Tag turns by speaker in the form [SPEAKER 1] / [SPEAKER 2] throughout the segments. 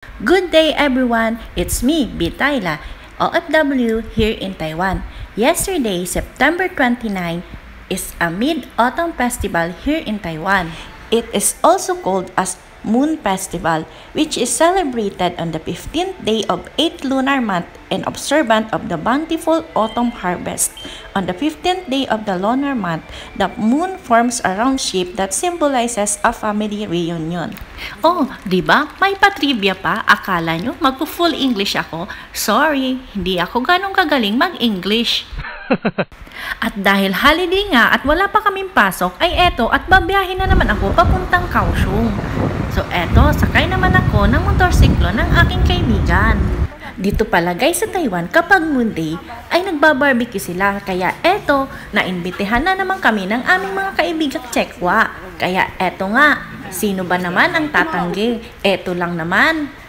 [SPEAKER 1] Good day everyone, it's me, Bitayla, OFW here in Taiwan. Yesterday, September 29, is a Mid-Autumn Festival here in Taiwan. It is also called as Moon Festival, which is celebrated on the 15th day of 8th lunar month and observant of the bountiful autumn harvest. On the 15th day of the lunar month, the moon forms a round shape that symbolizes a family reunion. Oh, di ba? May patrivia pa. Akala nyo magpo-full English ako? Sorry, hindi ako ganong kagaling mag-English. At dahil holiday nga at wala pa kaming pasok, ay eto at babiyahin na naman ako papuntang Kaohsiung. So eto, sakay naman ako ng motorsiklo ng aking kaibigan. Dito pala guys sa Taiwan, kapag Moon Day ay nagbabarbecue sila. Kaya eto, naimbitehan na naman kami ng aming mga kaibigang Tsekwa. Kaya eto nga, sino ba naman ang tatanggi? Eto lang naman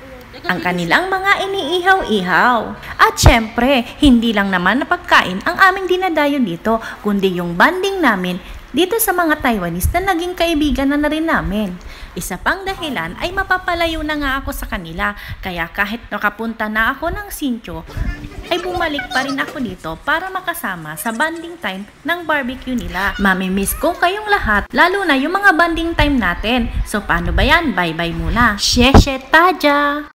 [SPEAKER 1] ang kanilang mga iniihaw-ihaw. At syempre, hindi lang naman na pagkain ang aming dinadayo dito, kundi yung banding namin dito sa mga Taiwanese na naging kaibigan na rin namin. Isa pang dahilan ay mapapalayo na nga ako sa kanila, kaya kahit nakapunta na ako ng Sincho, ay bumalik pa rin ako dito para makasama sa banding time ng barbecue nila. Mamimiss ko kayong lahat, lalo na yung mga banding time natin. So paano ba yan? Bye-bye muna. Sheshe taja!